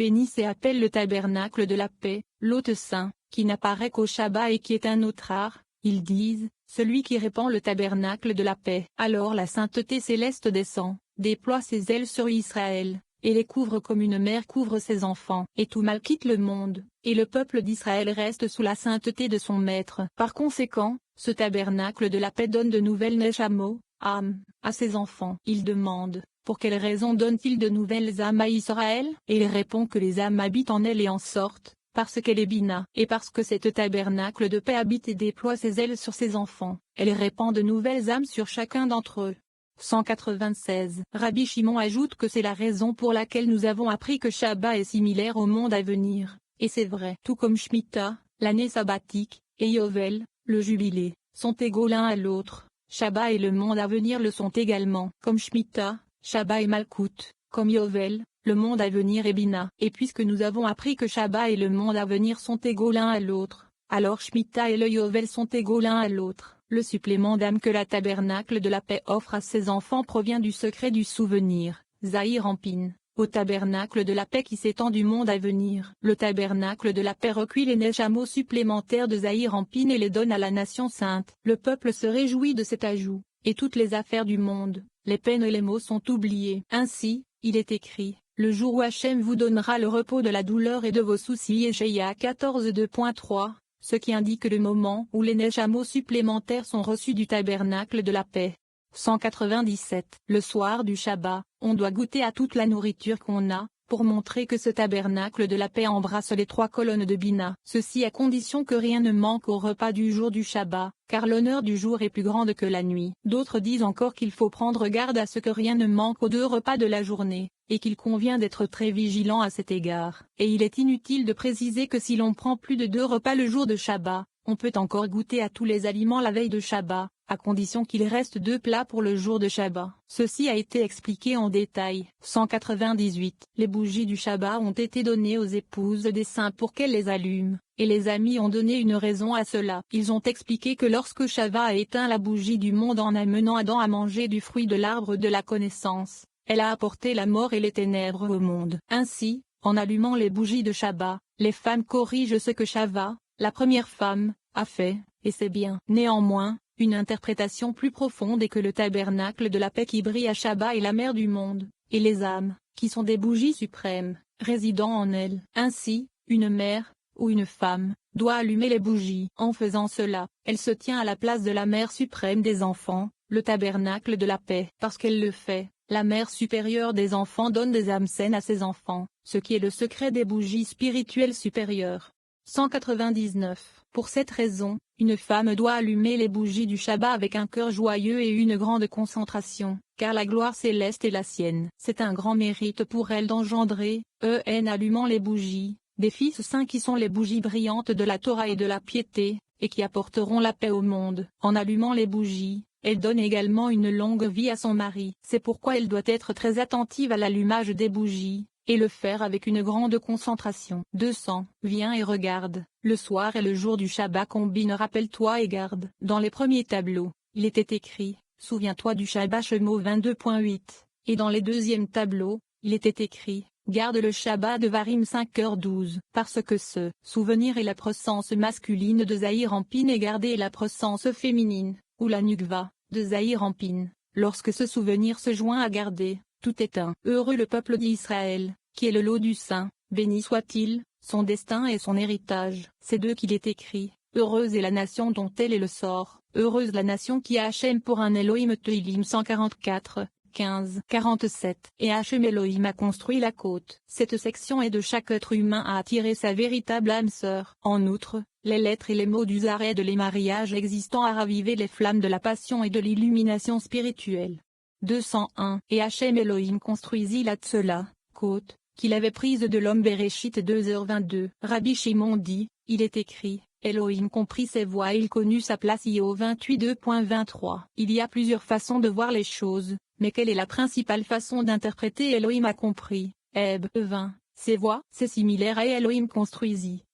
bénisse et appelle le tabernacle de la paix, l'hôte saint, qui n'apparaît qu'au Shabbat et qui est un autre art, ils disent, celui qui répand le tabernacle de la paix. Alors la sainteté céleste descend, déploie ses ailes sur Israël, et les couvre comme une mère couvre ses enfants. Et tout mal quitte le monde, et le peuple d'Israël reste sous la sainteté de son maître. Par conséquent, ce tabernacle de la paix donne de nouvelles Neshamo, âmes, à ses enfants. Il demande, pour quelle raison donne-t-il de nouvelles âmes à Israël? Et il répond que les âmes habitent en elle et en sortent, parce qu'elle est Bina. Et parce que cette tabernacle de paix habite et déploie ses ailes sur ses enfants, elle répand de nouvelles âmes sur chacun d'entre eux. 196. Rabbi Shimon ajoute que c'est la raison pour laquelle nous avons appris que Shabbat est similaire au monde à venir, et c'est vrai. Tout comme Shemitah, l'année sabbatique, et Yovel, le jubilé, sont égaux l'un à l'autre, Shabbat et le monde à venir le sont également. Comme Shemitah, Shabbat et Malkout, comme Yovel, le monde à venir est Bina. Et puisque nous avons appris que Shabbat et le monde à venir sont égaux l'un à l'autre, alors Shemitah et le Yovel sont égaux l'un à l'autre. Le supplément d'âme que la tabernacle de la paix offre à ses enfants provient du secret du souvenir, Zahir Ampin, au tabernacle de la paix qui s'étend du monde à venir. Le tabernacle de la paix recueille les Neshamos supplémentaires de Zahir Ampin et les donne à la nation sainte. Le peuple se réjouit de cet ajout, et toutes les affaires du monde, les peines et les maux sont oubliés. Ainsi, il est écrit, le jour où Hachem vous donnera le repos de la douleur et de vos soucis. Ésaïe 14 2.3. Ce qui indique le moment où les Neshamos supplémentaires sont reçus du tabernacle de la paix. 197. Le soir du Shabbat, on doit goûter à toute la nourriture qu'on a, pour montrer que ce tabernacle de la paix embrasse les 3 colonnes de Bina. Ceci à condition que rien ne manque au repas du jour du Shabbat, car l'honneur du jour est plus grande que la nuit. D'autres disent encore qu'il faut prendre garde à ce que rien ne manque aux 2 repas de la journée, et qu'il convient d'être très vigilant à cet égard. Et il est inutile de préciser que si l'on prend plus de 2 repas le jour de Shabbat, on peut encore goûter à tous les aliments la veille de Shabbat, à condition qu'il reste 2 plats pour le jour de Shabbat. Ceci a été expliqué en détail. 198. Les bougies du Shabbat ont été données aux épouses des saints pour qu'elles les allument, et les amis ont donné une raison à cela. Ils ont expliqué que lorsque Chava a éteint la bougie du monde en amenant Adam à manger du fruit de l'arbre de la connaissance, elle a apporté la mort et les ténèbres au monde. Ainsi, en allumant les bougies de Shabbat, les femmes corrigent ce que Chava, la première femme, a fait, et c'est bien. Néanmoins, une interprétation plus profonde est que le tabernacle de la paix qui brille à Shabbat est la mère du monde, et les âmes, qui sont des bougies suprêmes, résidant en elle. Ainsi, une mère, ou une femme, doit allumer les bougies. En faisant cela, elle se tient à la place de la mère suprême des enfants, le tabernacle de la paix. Parce qu'elle le fait, la mère supérieure des enfants donne des âmes saines à ses enfants, ce qui est le secret des bougies spirituelles supérieures. 199. Pour cette raison, une femme doit allumer les bougies du Shabbat avec un cœur joyeux et une grande concentration, car la gloire céleste est la sienne. C'est un grand mérite pour elle d'engendrer, en allumant les bougies, des fils saints qui sont les bougies brillantes de la Torah et de la piété, et qui apporteront la paix au monde. En allumant les bougies, elle donne également une longue vie à son mari. C'est pourquoi elle doit être très attentive à l'allumage des bougies, et le faire avec une grande concentration. 200. Viens et regarde, le soir et le jour du Shabbat combine. Rappelle-toi et garde. Dans les premiers tableaux, il était écrit, souviens-toi du Shabbat Shemo 22.8, et dans les deuxièmes tableaux, il était écrit, garde le Shabbat de Varim 5h12. Parce que ce souvenir est la présence masculine de Zahir Ampin et garder est la présence féminine, ou la Nukva, de Zahir Ampin. Lorsque ce souvenir se joint à garder, tout est un. Heureux le peuple d'Israël, qui est le lot du Saint, béni soit-il, son destin et son héritage. C'est d'eux qu'il est écrit, heureuse est la nation dont elle est le sort, heureuse la nation qui a Hachem pour un Elohim. Teilim 144, 15, 47. Et Hachem Elohim a construit la côte. Cette section est de chaque être humain à attirer sa véritable âme sœur. En outre, les lettres et les mots du Zareh de les mariages existants à raviver les flammes de la passion et de l'illumination spirituelle. 201. Et Hachem Elohim construisit la Tsela, côte, qu'il avait prise de l'homme. Bereshit 2h22. Rabbi Shimon dit, il est écrit, Elohim comprit ses voies et il connut sa place. Io 28 2.23. Il y a plusieurs façons de voir les choses, mais quelle est la principale façon d'interpréter Elohim a compris? 20. Ses voies, c'est similaire à Elohim construisit,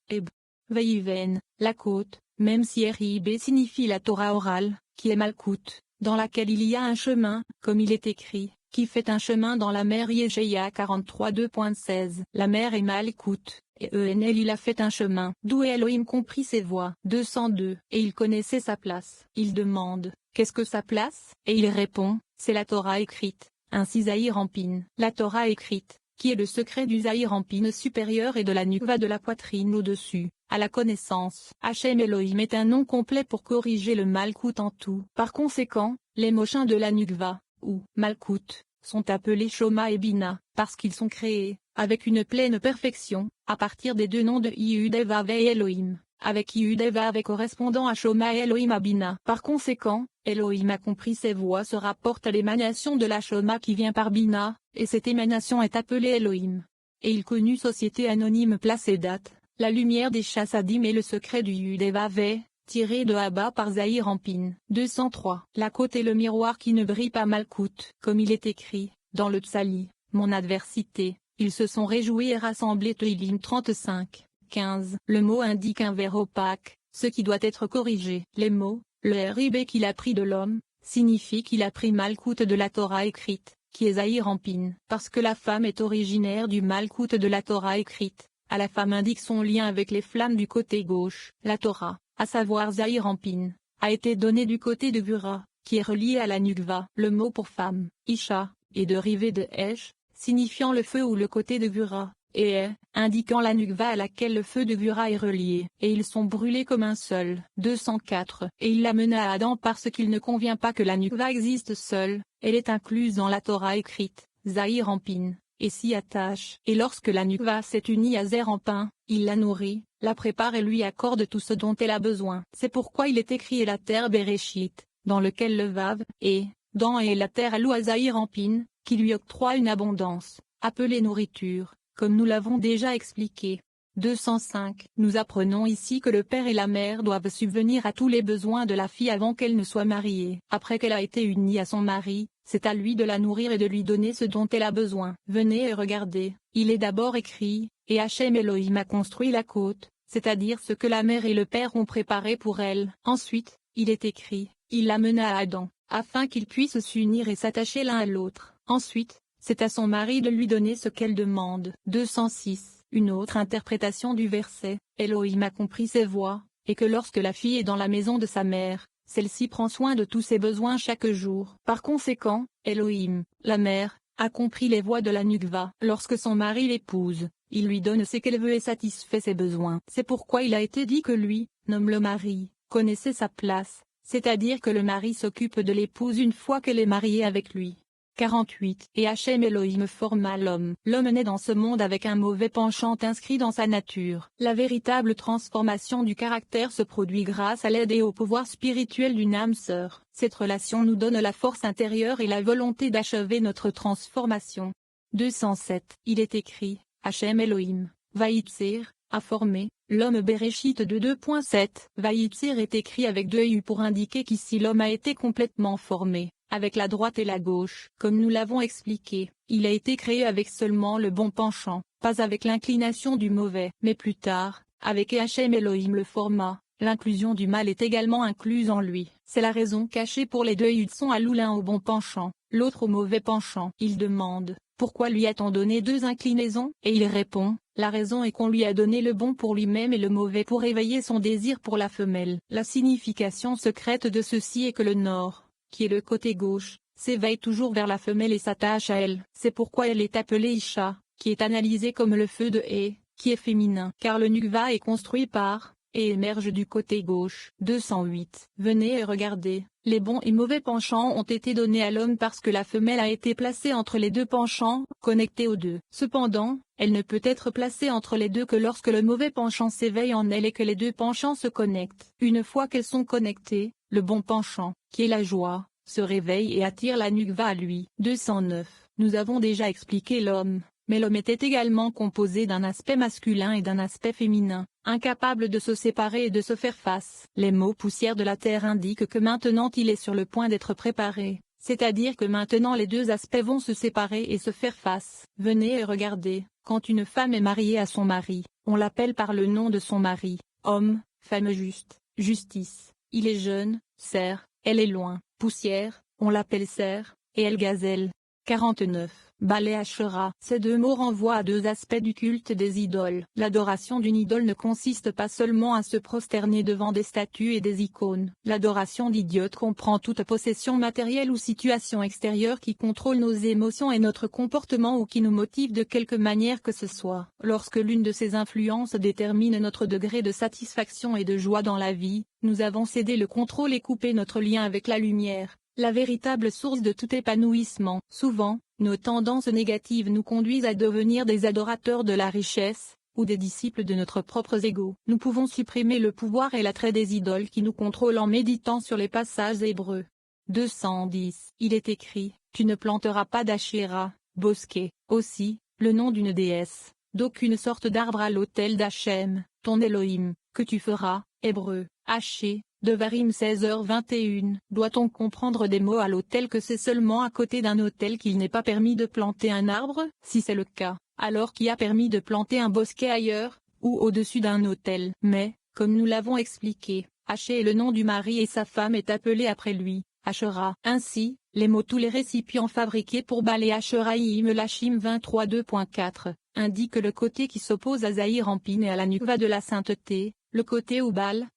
Vayiven, la côte, même si RIB signifie la Torah orale, qui est Malkout, dans laquelle il y a un chemin, comme il est écrit, qui fait un chemin dans la mer Yézéia 43 2.16. La mer est Malkout, et Enel il a fait un chemin, d'où Elohim comprit ses voies. 202. Et il connaissait sa place. Il demande, qu'est-ce que sa place? Et il répond, c'est la Torah écrite. Ainsi Zahir Ampin. La Torah écrite, qui est le secret du Zahir Ampin supérieur et de la nukva de la poitrine au-dessus, à la connaissance. Hachem Elohim est un nom complet pour corriger le Malkout en tout. Par conséquent, les mochins de la nukva, ou Malkout, sont appelés Shoma et Bina, parce qu'ils sont créés, avec une pleine perfection, à partir des deux noms de Yud et Vav et Elohim, avec Yud et Vav correspondant à Shoma et Elohim à Bina. Par conséquent, Elohim a compris ses voix se rapporte à l'émanation de la Shoma qui vient par Bina, et cette émanation est appelée Elohim. Et il connut société anonyme place et date, la lumière des chassadim et le secret du Yud et Vav tiré de Abba par Zahir Ampin. 203. La côte est le miroir qui ne brille pas Malkout. Comme il est écrit, dans le Tsali, mon adversité, ils se sont réjouis et rassemblés. Teilim 35, 15. Le mot indique un verre opaque, ce qui doit être corrigé. Les mots, le RIB qu'il a pris de l'homme, signifie qu'il a pris Malkout de la Torah écrite, qui est Zahir Ampin. Parce que la femme est originaire du Malkout de la Torah écrite, à la femme indique son lien avec les flammes du côté gauche. La Torah, à savoir Zahir Ampin, a été donné du côté de Gura, qui est relié à la Nukva. Le mot pour femme, Isha, est dérivé de Esh, signifiant le feu ou le côté de Gura, et indiquant la Nukva à laquelle le feu de Gura est relié, et ils sont brûlés comme un seul. 204. Et il l'amena à Adam parce qu'il ne convient pas que la Nukva existe seule, elle est incluse dans la Torah écrite, Zahir Ampin, et s'y attache. Et lorsque la Nukva s'est unie à Zer Ampin, il la nourrit, la prépare et lui accorde tout ce dont elle a besoin. C'est pourquoi il est écrit et la terre Bereshit, dans lequel le Vav, et, dans et la terre alloue à Zahir Ampin, qui lui octroie une abondance, appelée nourriture, comme nous l'avons déjà expliqué. 205. Nous apprenons ici que le père et la mère doivent subvenir à tous les besoins de la fille avant qu'elle ne soit mariée. Après qu'elle a été unie à son mari, c'est à lui de la nourrir et de lui donner ce dont elle a besoin. Venez et regardez, il est d'abord écrit, et Hachem Elohim a construit la côte, c'est-à-dire ce que la mère et le père ont préparé pour elle. Ensuite, il est écrit, il l'amena à Adam, afin qu'ils puissent s'unir et s'attacher l'un à l'autre. Ensuite, c'est à son mari de lui donner ce qu'elle demande. 206. Une autre interprétation du verset, Elohim a compris ses voies, et que lorsque la fille est dans la maison de sa mère, celle-ci prend soin de tous ses besoins chaque jour. Par conséquent, Elohim, la mère, a compris les voies de la Nukva. Lorsque son mari l'épouse, il lui donne ce qu'elle veut et satisfait ses besoins. C'est pourquoi il a été dit que lui, nomme le mari, connaissait sa place, c'est-à-dire que le mari s'occupe de l'épouse une fois qu'elle est mariée avec lui. 48. Et Hachem Elohim forma l'homme. L'homme naît dans ce monde avec un mauvais penchant inscrit dans sa nature. La véritable transformation du caractère se produit grâce à l'aide et au pouvoir spirituel d'une âme sœur. Cette relation nous donne la force intérieure et la volonté d'achever notre transformation. 207. Il est écrit, Hachem Elohim, Vaïtsir, a formé, l'homme Bereshit de 2.7. Vaïtsir est écrit avec 2 U pour indiquer qu'ici l'homme a été complètement formé, avec la droite et la gauche. Comme nous l'avons expliqué, il a été créé avec seulement le bon penchant, pas avec l'inclination du mauvais. Mais plus tard, avec Hachem Elohim le forma, l'inclusion du mal est également incluse en lui. C'est la raison cachée pour les 2 Yud sont à l'un au bon penchant, l'autre au mauvais penchant. Il demande, pourquoi lui a-t-on donné 2 inclinaisons? Et il répond, la raison est qu'on lui a donné le bon pour lui-même et le mauvais pour éveiller son désir pour la femelle. La signification secrète de ceci est que le nord, qui est le côté gauche, s'éveille toujours vers la femelle et s'attache à elle. C'est pourquoi elle est appelée Isha, qui est analysée comme le feu de Hé, qui est féminin. Car le Nukva est construit par, et émerge du côté gauche. 208. Venez et regardez, les bons et mauvais penchants ont été donnés à l'homme parce que la femelle a été placée entre les 2 penchants, connectés aux 2. Cependant, elle ne peut être placée entre les 2 que lorsque le mauvais penchant s'éveille en elle et que les 2 penchants se connectent. Une fois qu'elles sont connectées, le bon penchant, qui est la joie, se réveille et attire la Nukva à lui. 209. Nous avons déjà expliqué l'homme, mais l'homme était également composé d'un aspect masculin et d'un aspect féminin, incapable de se séparer et de se faire face. Les mots poussière de la terre indiquent que maintenant il est sur le point d'être préparé, c'est-à-dire que maintenant les 2 aspects vont se séparer et se faire face. Venez et regardez, quand une femme est mariée à son mari, on l'appelle par le nom de son mari, homme, femme juste, justice. Il est jeune, cerf, elle est loin, poussière, on l'appelle cerf, et elle gazelle. 49. Baal et Asherah. Ces deux mots renvoient à deux aspects du culte des idoles. L'adoration d'une idole ne consiste pas seulement à se prosterner devant des statues et des icônes. L'adoration d'idiote comprend toute possession matérielle ou situation extérieure qui contrôle nos émotions et notre comportement ou qui nous motive de quelque manière que ce soit. Lorsque l'une de ces influences détermine notre degré de satisfaction et de joie dans la vie, nous avons cédé le contrôle et coupé notre lien avec la lumière, la véritable source de tout épanouissement. Souvent, nos tendances négatives nous conduisent à devenir des adorateurs de la richesse, ou des disciples de notre propre ego. Nous pouvons supprimer le pouvoir et l'attrait des idoles qui nous contrôlent en méditant sur les passages hébreux. 210. Il est écrit, tu ne planteras pas d'Ashéra, bosquet. Aussi, le nom d'une déesse, d'aucune sorte d'arbre à l'autel d'Hachem, ton Elohim, que tu feras, hébreu, haché. Devarim 16h21. Doit-on comprendre des mots à l'autel que c'est seulement à côté d'un autel qu'il n'est pas permis de planter un arbre? Si c'est le cas, alors qui a permis de planter un bosquet ailleurs, ou au-dessus d'un autel? Mais, comme nous l'avons expliqué, Haché est le nom du mari et sa femme est appelée après lui, Asherah. Ainsi, les mots tous les récipients fabriqués pour Baal et Asherah Lachim 23:2.4, indiquent le côté qui s'oppose à Zahir Ampin et à la Nukva de la sainteté, le côté où Baal,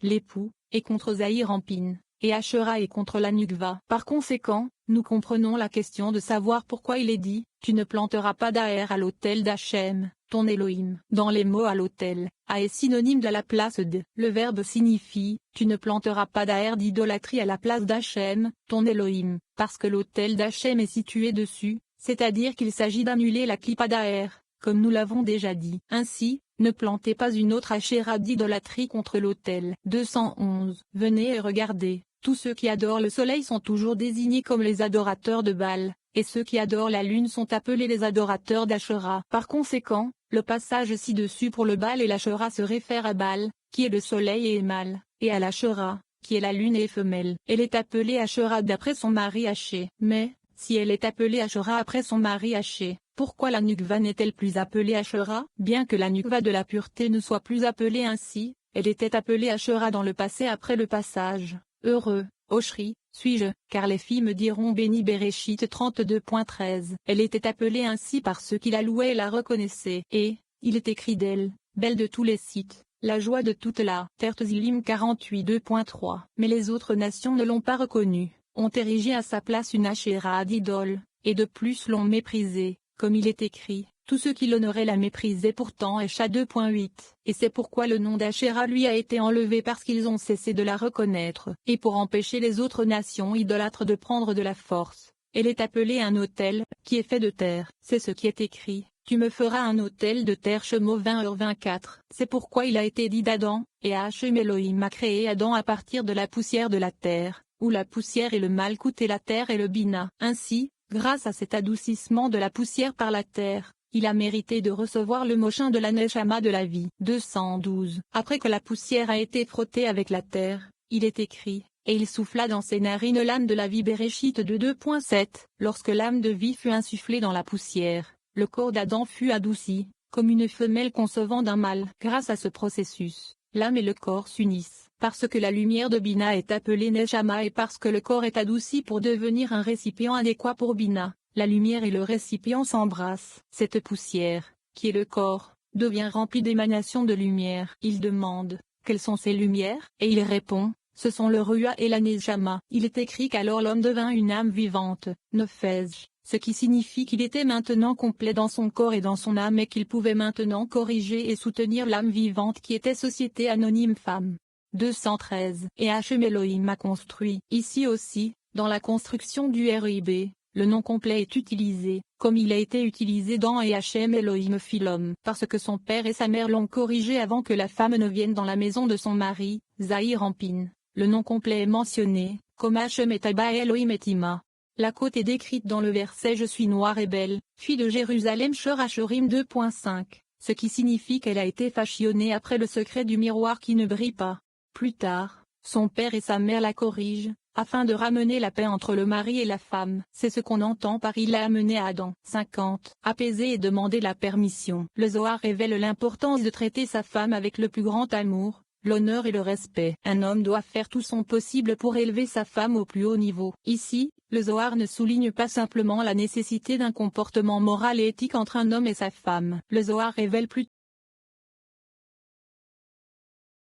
l'époux, est contre Zahir Ampin, et Asherah est contre la Nukva. Par conséquent, nous comprenons la question de savoir pourquoi il est dit, tu ne planteras pas d'Aher à l'autel d'Hachem, ton Elohim. Dans les mots à l'autel, A est synonyme de la place de. Le verbe signifie, tu ne planteras pas d'Aher d'idolâtrie à la place d'Hachem, ton Elohim, parce que l'autel d'Hachem est situé dessus, c'est-à-dire qu'il s'agit d'annuler la clipa d'Aher, comme nous l'avons déjà dit. Ainsi, ne plantez pas une autre Ashéra d'idolâtrie contre l'autel. 211. Venez et regardez, tous ceux qui adorent le soleil sont toujours désignés comme les adorateurs de Baal, et ceux qui adorent la lune sont appelés les adorateurs d'Asherah. Par conséquent, le passage ci-dessus pour le Baal et l'Asherah se réfère à Baal, qui est le soleil et est mâle, et à l'Asherah, qui est la lune et est femelle. Elle est appelée Asherah d'après son mari Haché. Mais, si elle est appelée Asherah après son mari Haché, pourquoi la Nukva n'est-elle plus appelée Asherah? Bien que la Nukva de la pureté ne soit plus appelée ainsi, elle était appelée Asherah dans le passé après le passage. Heureux, Oshri, suis-je, car les filles me diront béni Bereshit 32.13. Elle était appelée ainsi par ceux qui la louaient et la reconnaissaient. Et, il est écrit d'elle, belle de tous les sites, la joie de toute la terre. Tzilim 48.2.3. Mais les autres nations ne l'ont pas reconnue, ont érigé à sa place une Asherah d'idole, et de plus l'ont méprisée. Comme il est écrit, tous ceux qui l'honoraient la méprisaient pourtant. Esha 2.8. Et c'est pourquoi le nom d'Asherah lui a été enlevé parce qu'ils ont cessé de la reconnaître. Et pour empêcher les autres nations idolâtres de prendre de la force, elle est appelée un autel, qui est fait de terre. C'est ce qui est écrit, tu me feras un autel de terre. Shemo 20h24. C'est pourquoi il a été dit d'Adam, et Hachem Elohim a créé Adam à partir de la poussière de la terre, où la poussière est le malkout et la terre est le bina. Ainsi, grâce à cet adoucissement de la poussière par la terre, il a mérité de recevoir le mochin de la neshama de la vie. 212. Après que la poussière a été frottée avec la terre, il est écrit, et il souffla dans ses narines l'âme de la vie. Bereshit 2.7. Lorsque l'âme de vie fut insufflée dans la poussière, le corps d'Adam fut adouci, comme une femelle concevant d'un mâle. Grâce à ce processus, l'âme et le corps s'unissent. Parce que la lumière de Bina est appelée Neshama et parce que le corps est adouci pour devenir un récipient adéquat pour Bina, la lumière et le récipient s'embrassent. Cette poussière, qui est le corps, devient remplie d'émanations de lumière. Il demande, quelles sont ces lumières? Et il répond, ce sont le Rua et la Neshama. Il est écrit qu'alors l'homme devint une âme vivante, Nefej, ce qui signifie qu'il était maintenant complet dans son corps et dans son âme et qu'il pouvait maintenant corriger et soutenir l'âme vivante qui était société anonyme femme. 213. Et Hachem Elohim a construit. Ici aussi, dans la construction du RIB, le nom complet est utilisé, comme il a été utilisé dans Et Hachem Elohim fit l'homme. Parce que son père et sa mère l'ont corrigé avant que la femme ne vienne dans la maison de son mari, Zahir Ampin. Le nom complet est mentionné, comme Hachem et Abba Elohim et Ima. La côte est décrite dans le verset Je suis noire et belle, fille de Jérusalem Shor Ashurim 2.5, ce qui signifie qu'elle a été fashionée après le secret du miroir qui ne brille pas. Plus tard, son père et sa mère la corrigent, afin de ramener la paix entre le mari et la femme. C'est ce qu'on entend par il a amené Adam. 50. Apaiser et demander la permission. Le Zohar révèle l'importance de traiter sa femme avec le plus grand amour, l'honneur et le respect. Un homme doit faire tout son possible pour élever sa femme au plus haut niveau. Ici, Le Zohar ne souligne pas simplement la nécessité d'un comportement moral et éthique entre un homme et sa femme. Le Zohar révèle plutôt